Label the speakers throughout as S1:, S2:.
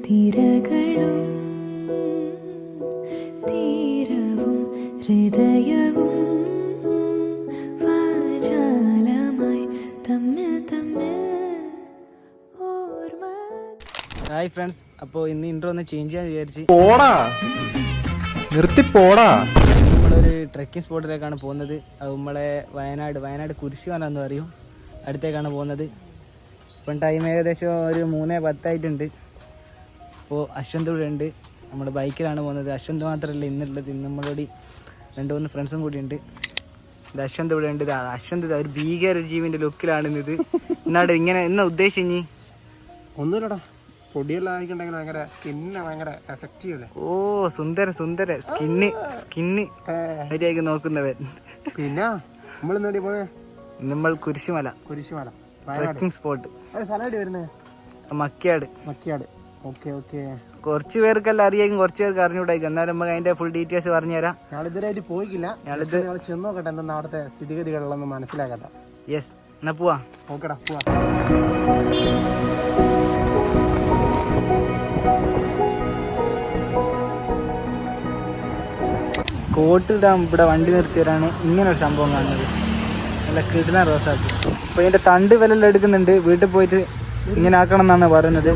S1: തിരകളും തീരവും ഹൃദയവും വാചാലമായി തമ്മിൽ തമ്മിൽ ഓർമ്മ.
S2: ഹായ് ഫ്രണ്ട്സ്, അപ്പോൾ ഇന്ന് ഇൻട്രോ ഒന്ന് ചേഞ്ച് ചെയ്യാൻ വിചാരിച്ച്
S3: പോടാ നിർത്തിപ്പോടാ.
S2: നമ്മളൊരു ട്രെക്കിംഗ് സ്പോട്ടിലേക്കാണ് പോകുന്നത്. അത് നമ്മളെ വയനാട് കുരിശുമല എന്ന് പറയും, അടുത്തേക്കാണ് പോകുന്നത്. ഇപ്പം ടൈം ഏകദേശം ഒരു 3:10 അപ്പോൾ അശ്വന്ത് ഇവിടെ ഉണ്ട്. നമ്മുടെ ബൈക്കിലാണ് പോകുന്നത്. അശ്വന്ത് മാത്രമല്ല ഇന്നുള്ളത്, ഇന്ന് നമ്മളോട് 2-3 ഫ്രണ്ട്സും കൂടി ഉണ്ട്. ഇത് അശ്വന്ത് ഇവിടെ ഉണ്ട്. അശ്വന്ത് ഒരു ഭീകര ജീവിൻ്റെ ലുക്കിലാണ് ഇന്നത്. എന്നാട് ഇങ്ങനെ എന്നാ ഉദ്ദേശിഞ്ഞി
S3: ഒന്നുമില്ലടാ, പൊടിയെല്ലാം ആയിക്കുണ്ടെങ്കിൽ ഭയങ്കര സ്കിന്നിന് ഭയങ്കര എഫക്റ്റീവ് അല്ലേ.
S2: ഓ സുന്ദര സ്കിന്ന് ശരിയാക്കി നോക്കുന്നവൻ.
S3: പിന്നെ നമ്മൾ ഇന്നോടി പോയെ
S2: നമ്മൾ കുരിശുമല ട്രെക്കിംഗ് സ്പോട്ട്.
S3: സ്ഥലമായിട്ട് വരുന്നത്
S2: മക്കിയാട്.
S3: Okay okay.
S2: കുറച്ച് പേർക്കെല്ലാം അറിയായിരിക്കും, കുറച്ച് പേർക്ക് അറിഞ്ഞൂടായിരിക്കും. എന്നാലും നമുക്ക് അതിന്റെ ഫുൾ ഡീറ്റെയിൽസ് പറഞ്ഞുതരാം.
S3: ഞാളിതുവരെയായിട്ട് പോയിക്കില്ല.
S2: ഞാളിത്
S3: ചെന്ന് നോക്കട്ടെ എന്താ അവിടുത്തെ സ്ഥിതിഗതികളൊന്ന് മനസ്സിലാക്കട്ടെ.
S2: യെസ്, എന്നാ പോവാ.
S3: ഓക്കെടാ പോവാ.
S2: കോട്ടിടാൻ ഇവിടെ വണ്ടി നിർത്തിയവരാണ് ഇങ്ങനെ ഒരു സംഭവം കാണുന്നത്. നല്ല കിടുന്ന റോസാപ്പ്. അപ്പോൾ ഇതിന്റെ തണ്ട് വിലെല്ലാം എടുക്കുന്നുണ്ട്. വീട്ടിൽ പോയിട്ട് ഇങ്ങനെ ആക്കണം എന്നാണ് പറയുന്നത്.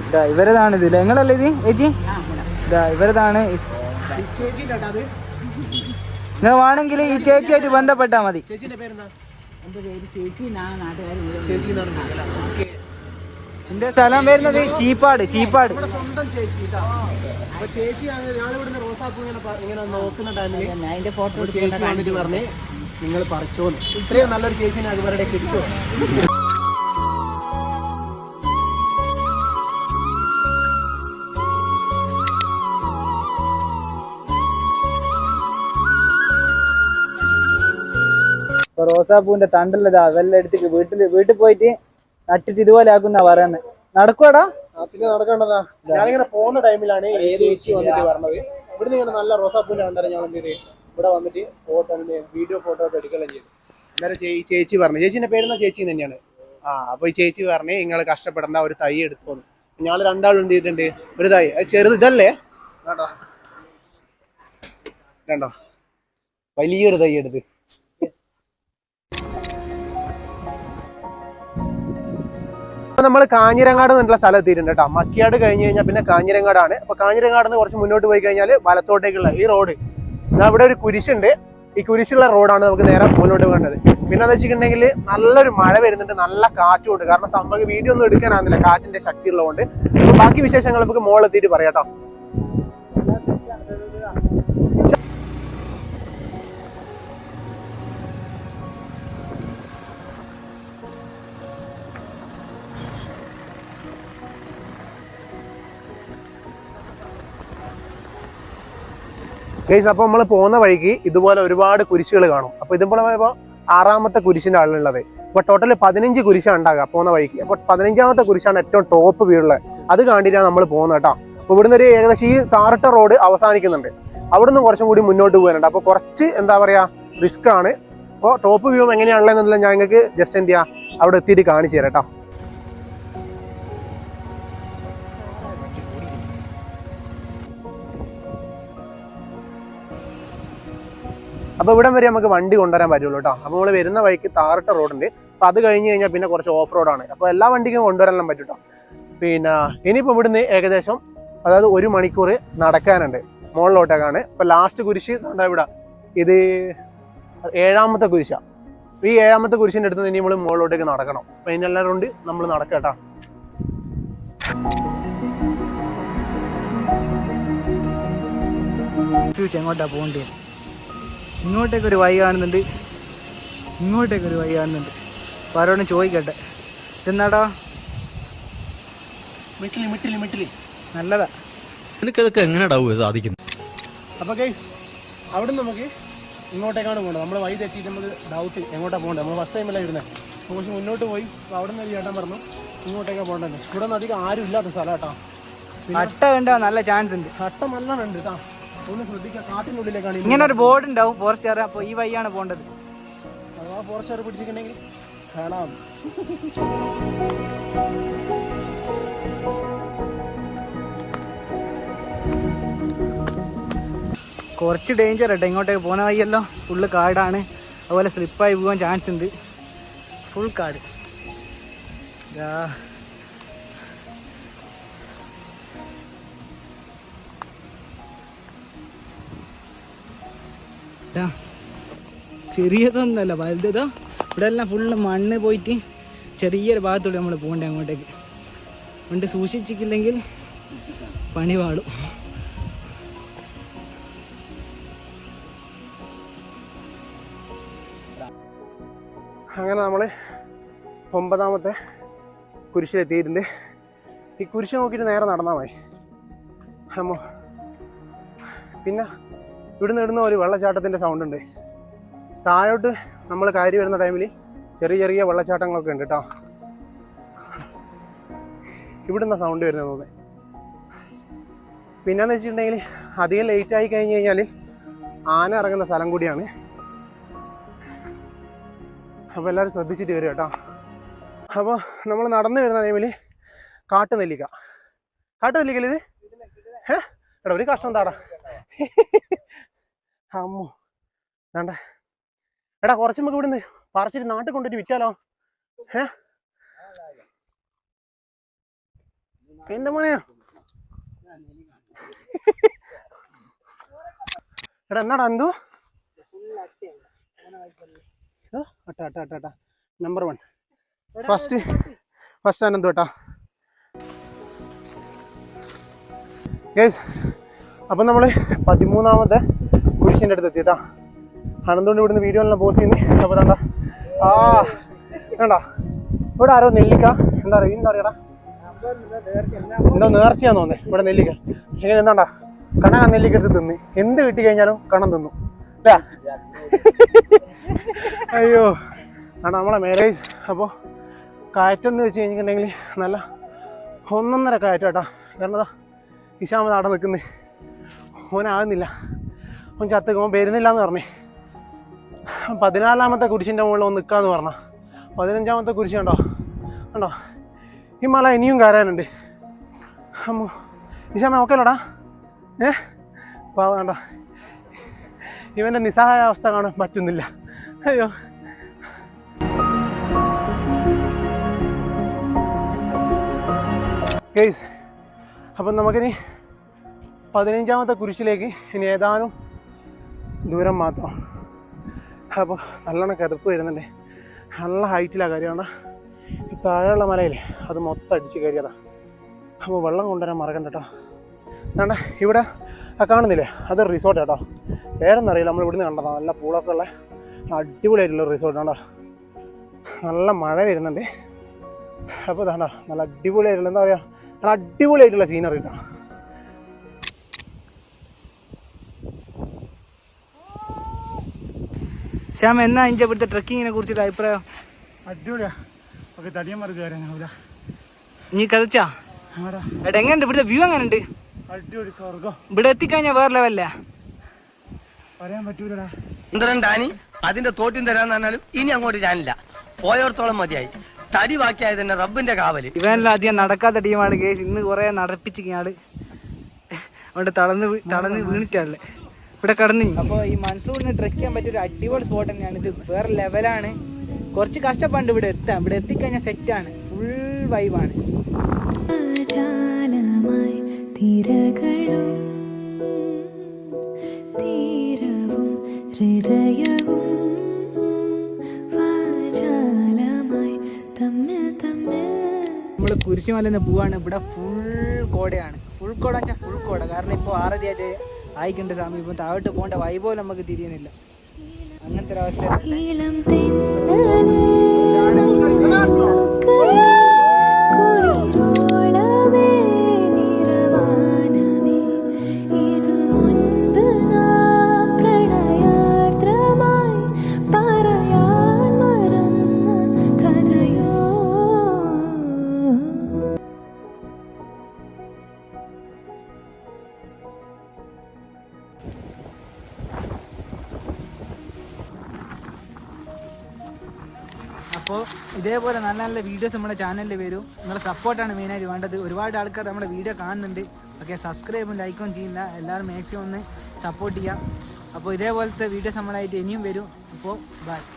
S2: ഇതാ ഇവരതാണ് ഇത്. നിങ്ങളല്ലേ ഇത് ചേച്ചി? ഇതാ ഇവരതാണ്. നിങ്ങൾ വേണമെങ്കിൽ ഈ ചേച്ചിയായിട്ട് ബന്ധപ്പെട്ടാൽ മതി. എന്റെ സ്ഥലം വരുന്നത് ചീപ്പാട്.
S3: സ്വന്തം ചേച്ചി റോസാപ്പൂ ഇങ്ങനെ നോക്കുന്ന ടൈമിൽ ഫോട്ടോ ചേച്ചി വന്നിട്ട് പറഞ്ഞ് നിങ്ങൾ പറിച്ചോന്ന്. ഇത്രയും നല്ലൊരു ചേച്ചിനെ അതുവരെ കിട്ടുമോ?
S2: റോസാപ്പൂവിന്റെ തണ്ടല്ലതാ അതെല്ലാം എടുത്തിട്ട് വീട്ടിൽ പോയിട്ട് നട്ടിട്ട് ഇതുപോലെ ആക്കുന്ന പറയുന്നത്. നടക്കുവാടാ?
S3: പിന്നെ നടക്കേണ്ടതാ. ഞാനിങ്ങനെ പോകുന്ന ടൈമിലാണ് ചേച്ചി വന്നിട്ട് പറഞ്ഞത്. ഇവിടുന്ന് ഇങ്ങനെ നല്ല റോസാപ്പൂവിന്റെ കണ്ടാലും ഞാൻ എന്ത് ചെയ്ത് ഇവിടെ വന്നിട്ട് വീഡിയോ ഫോട്ടോ ഒക്കെ എടുക്കുകയും ചെയ്തു. അന്നേരം ചേച്ചി പറഞ്ഞു, ചേച്ചിന്റെ പേരുന്ന ചേച്ചി തന്നെയാണ്. അപ്പൊ ഈ ചേച്ചി പറഞ്ഞ് നിങ്ങൾ കഷ്ടപ്പെടേണ്ട, ഒരു തൈ എടുത്തോന്ന്. ഞങ്ങൾ രണ്ടാളും എന്ത് ചെയ്തിട്ടുണ്ട്, ഒരു തൈ. അത് ചെറുത് ഇതല്ലേ, കണ്ടോ വലിയൊരു തൈ എടുത്ത്. നമ്മൾ കാഞ്ഞിരങ്ങാട് എന്നുള്ള സ്ഥലം എത്തിയിട്ടുണ്ട് കേട്ടോ. മക്കിയാട് കഴിഞ്ഞ് കഴിഞ്ഞാൽ പിന്നെ കാഞ്ഞിരങ്ങാടാണ്. അപ്പൊ കാഞ്ഞിരങ്ങാട് നിന്ന് കുറച്ച് മുന്നോട്ട് പോയി കഴിഞ്ഞാൽ വലത്തോട്ടേക്കുള്ള ഈ റോഡ്, അവിടെ ഒരു കുരിശുണ്ട്. ഈ കുരിശുള്ള റോഡാണ് നമുക്ക് നേരെ മുന്നോട്ട് പോകേണ്ടത്. പിന്നെ എന്ന് വെച്ചിട്ടുണ്ടെങ്കിൽ നല്ലൊരു മഴ വരുന്നുണ്ട്, നല്ല കാറ്റുമുണ്ട്. കാരണം നമുക്ക് വീഡിയോ ഒന്നും എടുക്കാനാകുന്നില്ല, കാറ്റിന്റെ ശക്തി ഉള്ളതുകൊണ്ട്. അപ്പൊ ബാക്കി വിശേഷങ്ങൾ നമുക്ക് മുകളിലെത്തിയിട്ട് പറയാം കേട്ടോ. ഗൈസ്, അപ്പൊ നമ്മൾ പോകുന്ന വഴിക്ക് ഇതുപോലെ ഒരുപാട് കുരിശുകൾ കാണും. അപ്പൊ ഇതുപോലെ പോയപ്പോ 6ാമത്തെ കുരിശിന്റെ ആളുള്ളത്. അപ്പൊ ടോട്ടൽ 15 കുരിശാണ് ഉണ്ടാകുക പോകുന്ന വഴിക്ക്. അപ്പൊ 15ാമത്തെ കുരിശാണ് ഏറ്റവും ടോപ്പ് വ്യൂ ഉള്ളത്. അത് കണ്ടിട്ടാണ് നമ്മൾ പോകുന്നത് കേട്ടോ. അപ്പൊ ഇവിടുന്ന് ഒരു ഏകദേശം ഈ താറിട്ട റോഡ് അവസാനിക്കുന്നുണ്ട്. അവിടുന്ന് കുറച്ചും കൂടി മുന്നോട്ട് പോകാനുണ്ട്. അപ്പൊ കുറച്ച് എന്താ പറയാ റിസ്ക് ആണ്. അപ്പോൾ ടോപ്പ് വ്യൂ എങ്ങനെയാണുള്ളതെന്നുള്ള ഞാൻ നിങ്ങൾക്ക് ജസ്റ്റ് എന്ത് ചെയ്യാം അവിടെ എത്തിയിട്ട് കാണിച്ചു തരാം കേട്ടോ. അപ്പൊ ഇവിടം വരെ നമുക്ക് വണ്ടി കൊണ്ടുവരാൻ പറ്റുള്ളൂ കേട്ടോ. അപ്പൊ നമ്മൾ വരുന്ന വഴിക്ക് താറിട്ട റോഡുണ്ട്. അപ്പൊ അത് കഴിഞ്ഞ് കഴിഞ്ഞാൽ പിന്നെ കുറച്ച് ഓഫ് റോഡാണ്. അപ്പൊ എല്ലാ വണ്ടിക്കും കൊണ്ടുവരാനെല്ലാം പറ്റും കേട്ടോ. പിന്നെ ഇനിയിപ്പോ ഇവിടുന്ന് ഏകദേശം 1 മണിക്കൂർ നടക്കാനുണ്ട് മുകളിലോട്ടേക്കാണ്. ഇപ്പൊ ലാസ്റ്റ് കുരിശ് ഇവിടെ, ഇത് 7ാമത്തെ കുരിശാ. ഈ 7ാമത്തെ കുരിശിന്റെ അടുത്ത് ഇനി നമ്മൾ മുകളിലോട്ടേക്ക് നടക്കണം. അപ്പൊ ഇതിനെല്ലാവരും കൊണ്ട് നമ്മൾ നടക്കട്ടോ.
S2: എങ്ങോട്ടാ പോകണ്ടേ? ഇങ്ങോട്ടേക്കൊരു വഴി കാണുന്നുണ്ട്, ഇങ്ങോട്ടേക്കൊരു വഴി കാണുന്നുണ്ട്. അപ്പോൾ ആരോടും ചോദിക്കട്ടെ, ഇതെന്നാടാ?
S3: മിട്ടിലി
S2: നല്ലതാ.
S4: എനിക്കതൊക്കെ എങ്ങനെയാ സാധിക്കുന്നത്?
S3: അപ്പൊ ഗൈസ്, അവിടെ നമുക്ക് ഇങ്ങോട്ടേക്കാണ് പോകേണ്ടത്. നമ്മൾ വഴി തെറ്റിയിട്ട് നമുക്ക് ഡൗട്ട് എങ്ങോട്ടാണ് പോകേണ്ടത്. നമ്മൾ ഫസ്റ്റ് ടൈമല്ല ഇരുന്നത്. കുറച്ച് മുന്നോട്ട് പോയി. അവിടെ നിന്ന് ചേട്ടൻ പറഞ്ഞു ഇങ്ങോട്ടേക്കാണ് പോകേണ്ടത്. ഇവിടെ നിന്ന് അധികം ആരും ഇല്ലാത്ത സ്ഥലം കേട്ടോ.
S2: അട്ട കണ്ടാ നല്ല ചാൻസ് ഉണ്ട്.
S3: അട്ട നല്ലോണം ഉണ്ട് കേട്ടോ. ഒന്ന് ശ്രദ്ധിക്കുക. കാട്ടിനുള്ളിലേക്കാണ്
S2: ഇങ്ങനെ ഒരു ബോർഡ് ഉണ്ടാവും, ഫോറസ്റ്റുകാർ. അപ്പോൾ ഈ വഴിയാണ് പോകേണ്ടത്.
S3: അഥവാ ഫോറസ്റ്റുകാർ പിടിച്ചിട്ടുണ്ടെങ്കിൽ കാണാം.
S2: കുറച്ച് ഡേഞ്ചർ കേട്ടോ, ഇങ്ങോട്ടേക്ക് പോകുന്ന വഴിയെല്ലാം ഫുള്ള് കാടാണ്, അതുപോലെ സ്ലിപ്പായി പോകാൻ ചാൻസ് ഉണ്ട്. ഫുൾ കാട്. ചെറിയതൊന്നല്ല, വലുതോ. ഇവിടെ എല്ലാം ഫുള്ള് മണ്ണ് പോയിട്ട് ചെറിയൊരു ഭാഗത്തൂടെ നമ്മൾ പോകണ്ടേ അങ്ങോട്ടേക്ക്. അതുകൊണ്ട് സൂക്ഷിച്ചിട്ടില്ലെങ്കിൽ പണി പാടും.
S3: അങ്ങനെ നമ്മൾ 9ാമത്തെ കുരിശിലെത്തിയിട്ടുണ്ട്. ഈ കുരിശ് നോക്കിയിട്ട് നേരെ നടന്നാൽ മതി. പിന്നെ ഇവിടുന്ന് ഇടുന്ന ഒരു വെള്ളച്ചാട്ടത്തിൻ്റെ സൗണ്ട് ഉണ്ട്. താഴോട്ട് നമ്മൾ കയറി വരുന്ന ടൈമിൽ ചെറിയ ചെറിയ വെള്ളച്ചാട്ടങ്ങളൊക്കെ ഉണ്ട് കേട്ടോ. ഇവിടുന്ന് സൗണ്ട് വരുന്നത് തോന്നുന്നത്. പിന്നെന്ന് വെച്ചിട്ടുണ്ടെങ്കിൽ അധികം ലേറ്റായി കഴിഞ്ഞ് കഴിഞ്ഞാൽ ആന ഇറങ്ങുന്ന സ്ഥലം കൂടിയാണ്. അപ്പോൾ എല്ലാവരും ശ്രദ്ധിച്ചിട്ട് വരും കേട്ടോ. അപ്പോൾ നമ്മൾ നടന്നു വരുന്ന ടൈമിൽ കാട്ടുനെല്ലിക്കല്ലേ ഇത്? എടാ ഒരു കഷ്ണം താടാ. അമ്മോ വേണ്ട എടാ, കുറച്ച് നമുക്ക് ഇവിടുന്ന് പറിച്ചിട്ട് നാട്ടിൽ കൊണ്ടിട്ട് വിറ്റാലോ. എന്റെ മോനെയോ എടാ, എന്നാടാ എന്തോ നമ്പർ 1 ഫസ്റ്റ് ആണെന്തോ കേട്ടാ ഗൈസ്. അപ്പം നമ്മൾ 13ാമത്തെ കുരിശിൻ്റെ അടുത്ത് എത്തിയിട്ടാ. അനന്തുകൊണ്ട് ഇവിടുന്ന് വീഡിയോ എല്ലാം പോസ്റ്റ് ചെയ്യുന്നത്. അപ്പോൾ എന്താ വേണ്ടാ, ഇവിടെ ആരോ നെല്ലിക്ക എന്താ പറയുക എന്തോ നേർച്ചയാന്ന് തോന്നേ ഇവിടെ നെല്ലിക്ക. പക്ഷേ എന്താണ്ടാ കണ്ണൻ ആ നെല്ലിക്ക എടുത്ത് തിന്ന് എന്ത് കിട്ടി കഴിഞ്ഞാലും കണ്ണൻ തിന്നു അല്ലേ? അയ്യോ ആണ് നമ്മളെ മാരേജ്. അപ്പോൾ കയറ്റം എന്ന് വെച്ച് കഴിഞ്ഞിട്ടുണ്ടെങ്കിൽ നല്ല 1.5 കയറ്റം കേട്ടോ. കാരണം അതാ ഇഷാമത് അവിടെ നിൽക്കുന്നത്, ഓനാകുന്നില്ല, ഓൻ ചത്തുക്ക് വരുന്നില്ല എന്ന് പറഞ്ഞേ. 14ാമത്തെ കുരിശിൻ്റെ മുകളിൽ ഒന്ന് നിൽക്കാമെന്ന് പറഞ്ഞ 15ാമത്തെ കുരിശ് കണ്ടോ ഈ മല ഇനിയും കയറാനുണ്ട്. അമ്മോ ഇഷാമ ഓക്കെല്ലോടാ? വേണ്ട, ഇവൻ്റെ നിസ്സഹായ അവസ്ഥ കാണാൻ പറ്റുന്നില്ല. അയ്യോ ഗൈസ്, അപ്പം നമുക്കിനി 15ാമത്തെ കുരിശിലേക്ക് ഇനി ഏതാനും ദൂരം മാത്രം. അപ്പോൾ നല്ലോണം കിതപ്പ് വരുന്നുണ്ട്, നല്ല ഹൈറ്റിലാണ് കാര്യമാണ്. ഈ താഴെയുള്ള മലയില്ലേ അത് മൊത്തം അടിച്ച് കയറിയതാണ്. അപ്പോൾ വെള്ളം കൊണ്ടുവരാൻ മറക്കണ്ട കേട്ടോ. വേണ്ട ഇവിടെ കാണുന്നില്ലേ അതൊരു റിസോർട്ട് കേട്ടോ. വേറൊന്നും അറിയില്ല, നമ്മൾ ഇവിടുന്ന് കണ്ടതാണ്. നല്ല പൂളൊക്കെ ഉള്ള അടിപൊളിയായിട്ടുള്ള റിസോർട്ട് കേട്ടോ. നല്ല മഴ വരുന്നുണ്ട്. അപ്പോൾ ഇതാണ്ടോ നല്ല അടിപൊളിയായിട്ടുള്ള എന്താ പറയുക, നല്ല അടിപൊളിയായിട്ടുള്ള സീനറി കേട്ടോ.
S2: ശ്യാം, എന്നാ അതിൻ്റെ ഇവിടുത്തെ ട്രക്കിങ്ങിനെ കുറിച്ചിട്ട് അഭിപ്രായം?
S3: അടിപൊളിയാ. ഓക്കെ തടിയന്മാർ കയറാനാവില്ല.
S2: നീ കഥച്ചാ എടാ എങ്ങനെയുണ്ട് ഇവിടുത്തെ വ്യൂ? എങ്ങനെയുണ്ട്?
S3: അടിപൊളി സ്വർഗം.
S2: ഇവിടെ എത്തിക്കഴിഞ്ഞാൽ വേറെ ലെവല്ലേ,
S3: പറയാൻ പറ്റൂലടാ.
S5: ഡാനി അതിന്റെ തോറ്റും തരാന്ന് പറഞ്ഞാലും ഇനി അങ്ങോട്ട് ഞാനില്ല, പോയോർത്തോളം മതിയായി. തടി ബാക്കിയായത് തന്നെ റബ്ബിന്റെ കാവല്.
S2: ഇവനെല്ലാം അധികം നടക്കാത്ത ടീമാണ് കേസ്. ഇന്ന് കുറെ നടപ്പിച്ചിങ്ങാട് അവിടെ തളന്ന് വീണിട്ടാണല്ലേ ഇവിടെ കടന്നു. അപ്പോൾ ഈ മൺസൂണിന് ട്രെക്ക് ചെയ്യാൻ പറ്റിയൊരു അടിപൊളി സ്പോട്ട് തന്നെയാണ് ഇത്. വേറെ ലെവലാണ്. കുറച്ച് കഷ്ടപ്പാണ്ട് ഇവിടെ എത്താം. ഇവിടെ എത്തിക്കഴിഞ്ഞാൽ സെറ്റാണ്, ഫുൾ വൈബാണ്.
S1: തിരകളും തീരവും ഹൃദയവും വാചാലമായി തമ്മിൽ
S2: നമ്മൾ കുരിശുമലന്ന് പോവാണ്. ഇവിടെ ഫുൾ കോടയാണ്. ഫുൾ കോട വെച്ചാൽ ഫുൾ കോട. കാരണം ഇപ്പോൾ 6 ആയിട്ട് ആയിക്കണ്ട സമയം. ഇപ്പം താഴോട്ട് പോകേണ്ട വൈബോ നമുക്ക് തിരിയുന്നില്ല. അങ്ങനത്തെ ഒരു അവസ്ഥ. അപ്പോൾ ഇതേപോലെ നല്ല നല്ല വീഡിയോസ് നമ്മുടെ ചാനലിൽ വരും. നിങ്ങളുടെ സപ്പോർട്ടാണ് മെയിനായിട്ട് വേണ്ടത്. ഒരുപാട് ആൾക്കാർ നമ്മുടെ വീഡിയോ കാണുന്നുണ്ട്, ഓക്കെ, സബ്സ്ക്രൈബും ലൈക്കും ചെയ്യില്ല. എല്ലാവരും മാക്സിമം ഒന്ന് സപ്പോർട്ട് ചെയ്യുക. അപ്പോൾ ഇതേപോലത്തെ വീഡിയോസ് നമ്മളായിട്ട് ഇനിയും വരും. അപ്പോൾ ബൈ.